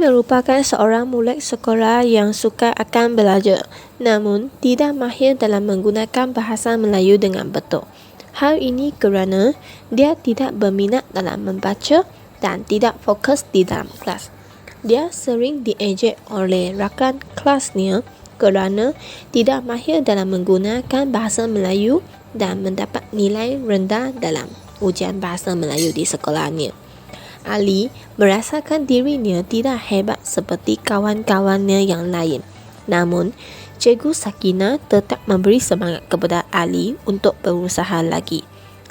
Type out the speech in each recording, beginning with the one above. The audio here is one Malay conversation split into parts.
merupakan seorang murid sekolah yang suka akan belajar, namun tidak mahir dalam menggunakan bahasa Melayu dengan betul. Hal ini kerana dia tidak berminat dalam membaca dan tidak fokus di dalam kelas. Dia sering diejek oleh rakan kelasnya kerana tidak mahir dalam menggunakan bahasa Melayu dan mendapat nilai rendah dalam ujian bahasa Melayu di sekolahnya. Ali merasakan dirinya tidak hebat seperti kawan-kawannya yang lain. Namun, Cikgu Sakinah tetap memberi semangat kepada Ali untuk berusaha lagi.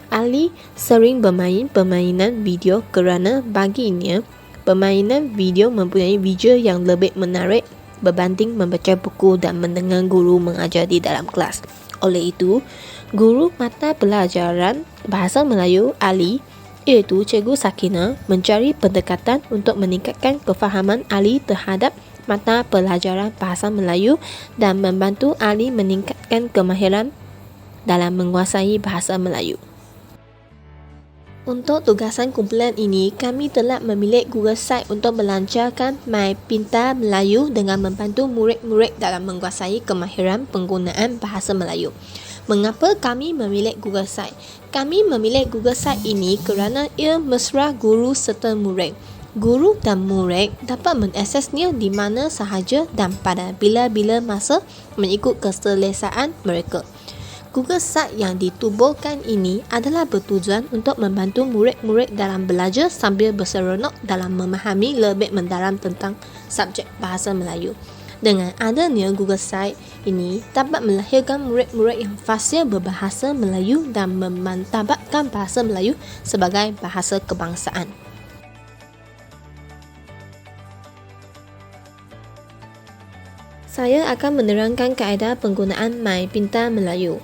Ali sering bermain permainan video kerana baginya, permainan video mempunyai visual yang lebih menarik berbanding membaca buku dan mendengar guru mengajar di dalam kelas. Oleh itu, guru mata pelajaran Bahasa Melayu Ali iaitu Cikgu Sakinah mencari pendekatan untuk meningkatkan kefahaman Ali terhadap mata pelajaran Bahasa Melayu dan membantu Ali meningkatkan kemahiran dalam menguasai Bahasa Melayu. Untuk tugasan kumpulan ini, kami telah memilih Google Site untuk melancarkan My Pintar Melayu dengan membantu murid-murid dalam menguasai kemahiran penggunaan Bahasa Melayu. Mengapa kami memilih Google Site? Kami memilih Google Site ini kerana ia mesra guru serta murid. Guru dan murid dapat mengaksesnya di mana sahaja dan pada bila-bila masa mengikut keselesaan mereka. Google Site yang ditubuhkan ini adalah bertujuan untuk membantu murid-murid dalam belajar sambil berseronok dalam memahami lebih mendalam tentang subjek Bahasa Melayu. Dengan adanya Google Site ini dapat melahirkan murid-murid yang fasih berbahasa Melayu dan memantabatkan Bahasa Melayu sebagai bahasa kebangsaan. Saya akan menerangkan kaedah penggunaan My Pintar Melayu.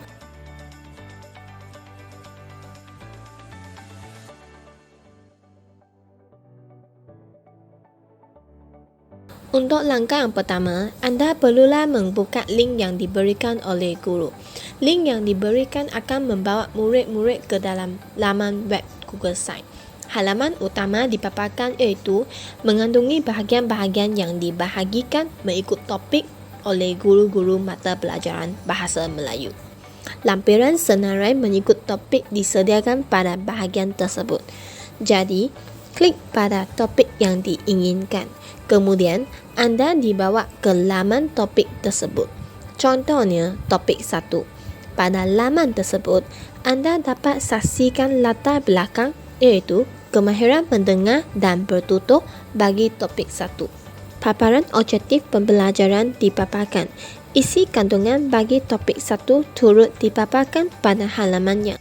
Untuk langkah yang pertama, anda perlulah membuka link yang diberikan oleh guru. Link yang diberikan akan membawa murid-murid ke dalam laman web Google Site. Halaman utama dipaparkan iaitu mengandungi bahagian-bahagian yang dibahagikan mengikut topik oleh guru-guru mata pelajaran Bahasa Melayu. Lampiran senarai mengikut topik disediakan pada bahagian tersebut. Jadi, klik pada topik yang diinginkan. Kemudian, anda dibawa ke laman topik tersebut. Contohnya, topik 1. Pada laman tersebut, anda dapat saksikan latar belakang iaitu kemahiran mendengar dan bertutur bagi topik 1. Paparan objektif pembelajaran dipaparkan. Isi kandungan bagi topik 1 turut dipaparkan pada halamannya.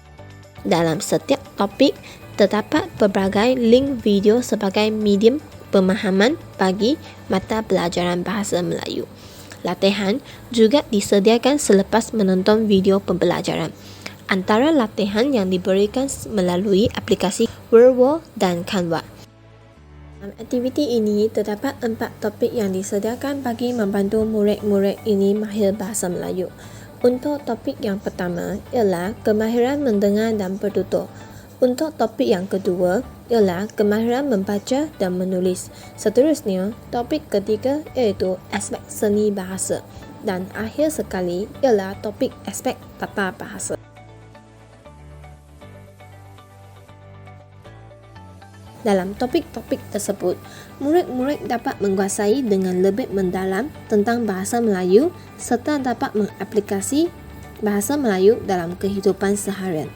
Dalam setiap topik, terdapat pelbagai link video sebagai medium pemahaman bagi mata pelajaran Bahasa Melayu. Latihan juga disediakan selepas menonton video pembelajaran. Antara latihan yang diberikan melalui aplikasi Wordwall dan Canva. Dalam aktiviti ini terdapat 4 topik yang disediakan bagi membantu murid-murid ini mahir Bahasa Melayu. Untuk topik yang pertama ialah kemahiran mendengar dan bertutur. Untuk topik yang kedua ialah kemahiran membaca dan menulis. Seterusnya, topik ketiga iaitu aspek seni bahasa. Dan akhir sekali ialah topik aspek tata bahasa. Dalam topik-topik tersebut, murid-murid dapat menguasai dengan lebih mendalam tentang Bahasa Melayu serta dapat mengaplikasi Bahasa Melayu dalam kehidupan seharian.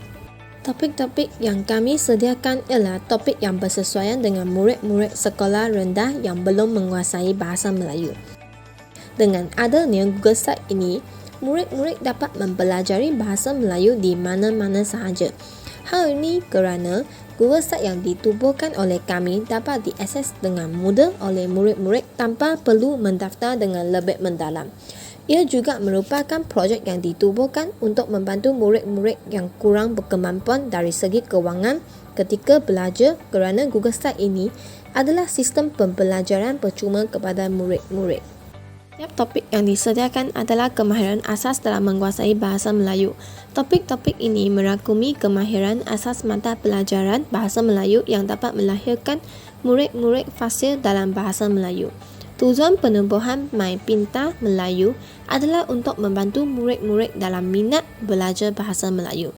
Topik-topik yang kami sediakan ialah topik yang bersesuaian dengan murid-murid sekolah rendah yang belum menguasai Bahasa Melayu. Dengan adanya Google Site ini, murid-murid dapat mempelajari Bahasa Melayu di mana-mana sahaja. Hal ini kerana Google Site yang ditubuhkan oleh kami dapat diakses dengan mudah oleh murid-murid tanpa perlu mendaftar dengan lebih mendalam. Ia juga merupakan projek yang ditubuhkan untuk membantu murid-murid yang kurang berkemampuan dari segi kewangan ketika belajar kerana Google Site ini adalah sistem pembelajaran percuma kepada murid-murid. Setiap topik yang disediakan adalah kemahiran asas dalam menguasai Bahasa Melayu. Topik-topik ini merangkumi kemahiran asas mata pelajaran Bahasa Melayu yang dapat melahirkan murid-murid fasih dalam bahasa Melayu. Tujuan penubuhan My Pintar Melayu adalah untuk membantu murid-murid dalam minat belajar bahasa Melayu.